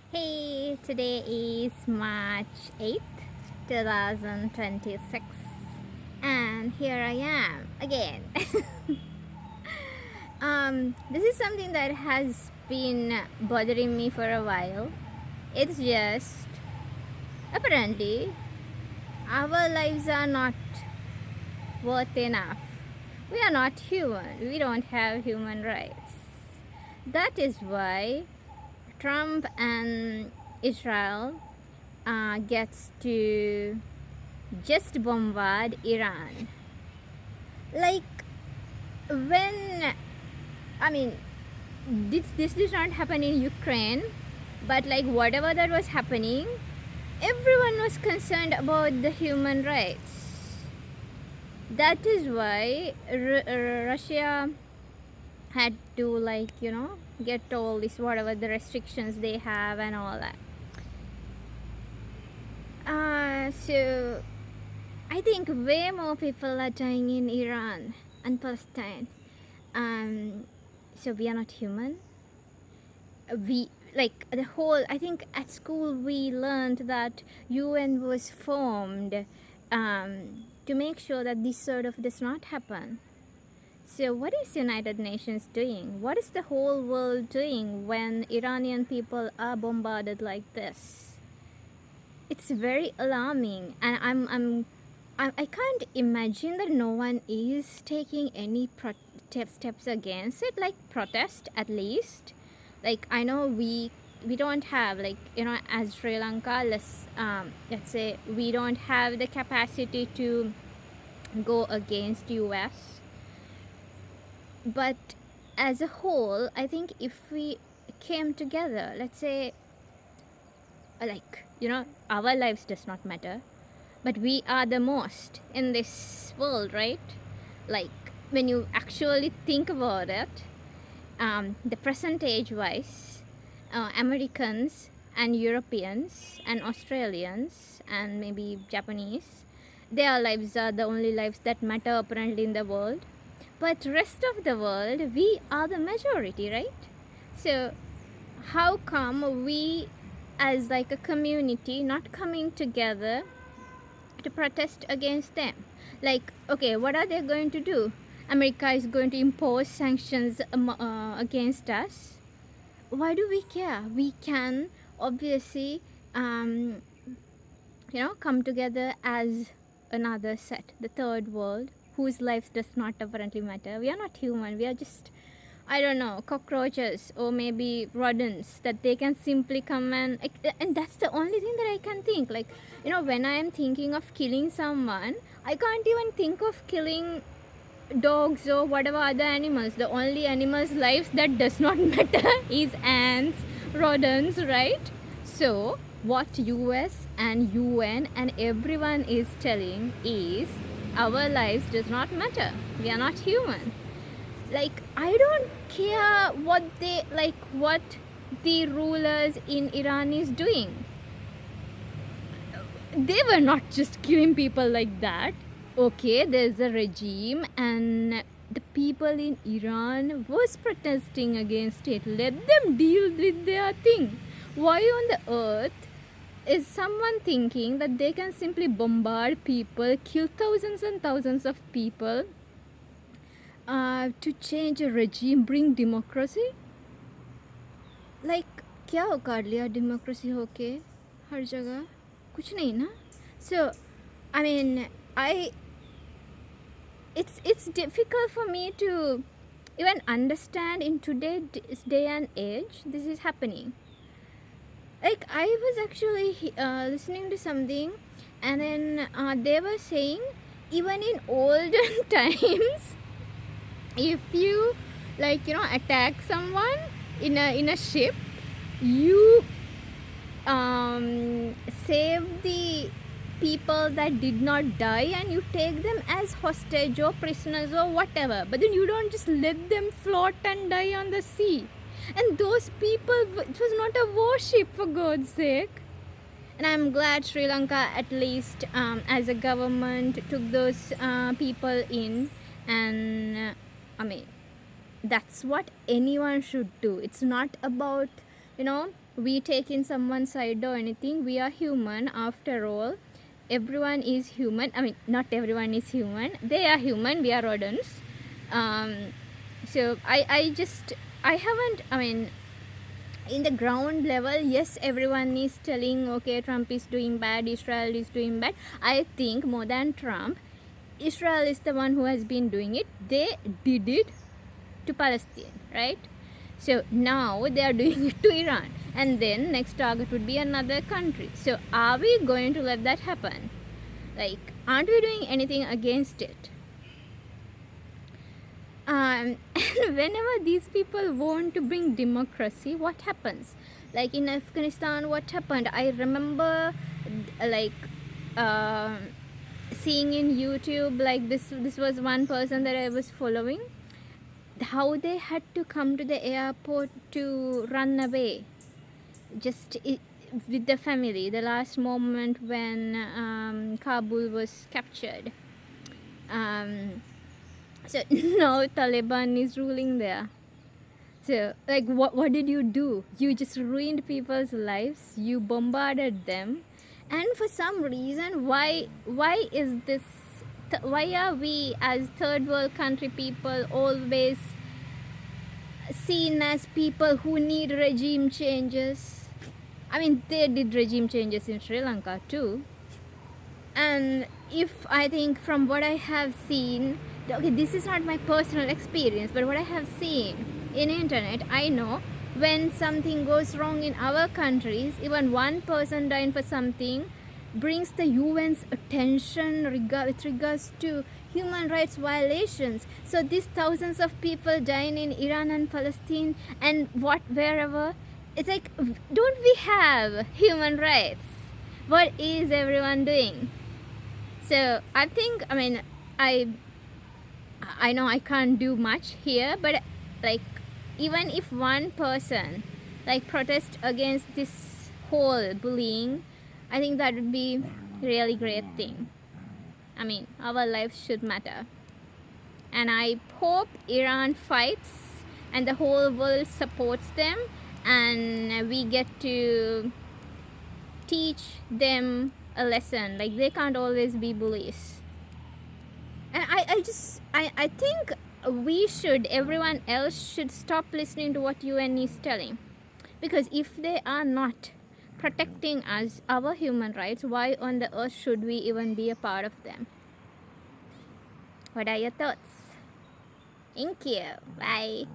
Hey, today is March 8th, 2026, and here I am again. This is something that has been bothering me for a while. It's just apparently our lives are not worth enough. We are not human, we don't have human rights. That is why Trump and Israel gets to just bombard Iran. Like when, I mean, this did not happen in Ukraine, but like whatever that was happening, everyone was concerned about the human rights. That is why Russia had to get all this whatever the restrictions they have and all that. So I think way more people are dying in Iran and Palestine. So we are not human. We like the whole. I think at school we learned that UN was formed to make sure that this sort of does not happen. So what is United Nations doing? What is the whole world doing when Iranian people are bombarded like this? It's very alarming, and I can't imagine that no one is taking any steps against it, like protest at least. Like I know we don't have as Sri Lanka, let's say we don't have the capacity to go against US, but as a whole, I think if we came together, let's say our lives does not matter, but we are the most in this world, right? Like when you actually think about it, the percentage wise, Americans and Europeans and Australians and maybe Japanese, their lives are the only lives that matter apparently in the world, but rest of the world, we are the majority, right? So how come we as like a community not coming together to protest against them? Like, okay, what are they going to do? America is going to impose sanctions against us. Why do we care? We can obviously come together as another set, the third world, whose lives does not apparently matter. We are not human, we are just, I don't know, cockroaches or maybe rodents that they can simply come and that's the only thing that I can think. Like, when I am thinking of killing someone, I can't even think of killing dogs or whatever other animals. The only animals' lives that does not matter is ants, rodents, right? So what US and UN and everyone is telling is our lives does not matter. We are not human. Like, I don't care what the rulers in Iran is doing. They were not just killing people like that. Okay, there's a regime and the people in Iran was protesting against it. Let them deal with their thing. Why on the earth is someone thinking that they can simply bombard people, kill thousands and thousands of people to change a regime, bring democracy? Like, क्या उखाड़ लिया democracy होके हर जगह? कुछ नहीं ना? So, I mean, it's difficult for me to even understand in today's day and age this is happening. Like, I was actually listening to something, and then they were saying even in olden times, if you attack someone in a ship, you save the people that did not die and you take them as hostage or prisoners or whatever, but then you don't just let them float and die on the sea. And those people, it was not a warship, for God's sake. And I'm glad Sri Lanka at least as a government took those people in, and I mean, that's what anyone should do. It's not about we take in someone's side or anything. We are human after all. Everyone is human. I mean, not everyone is human. They are human. We are rodents. So I haven't, I mean, in the ground level, yes, everyone is telling, okay, Trump is doing bad, Israel is doing bad. I think more than Trump, Israel is the one who has been doing it. They did it to Palestine, right? So now they are doing it to Iran, and then next target would be another country. So are we going to let that happen? Like, aren't we doing anything against it? And whenever these people want to bring democracy, what happens? Like in Afghanistan, what happened? I remember like seeing in YouTube, like this was one person that I was following, how they had to come to the airport to run away just with the family, the last moment when Kabul was captured. So now Taliban is ruling there. So like what did you do? You just ruined people's lives, you bombarded them, and for some reason, why is this, why are we as third world country people always seen as people who need regime changes? I mean, they did regime changes in Sri Lanka too. And if I think from what I have seen, okay, this is not my personal experience, but what I have seen in internet, I know when something goes wrong in our countries, even one person dying for something brings the UN's attention with regards to human rights violations. So these thousands of people dying in Iran and Palestine and wherever, it's like, don't we have human rights? What is everyone doing? So I think, I mean, I know I can't do much here, but like, even if one person like protest against this whole bullying, I think that would be really great thing. I mean, our lives should matter. And I hope Iran fights and the whole world supports them, and we get to teach them a lesson. Like, they can't always be bullies. And I think everyone else should stop listening to what UN is telling. Because if they are not protecting us, our human rights, why on the earth should we even be a part of them? What are your thoughts? Thank you. Bye.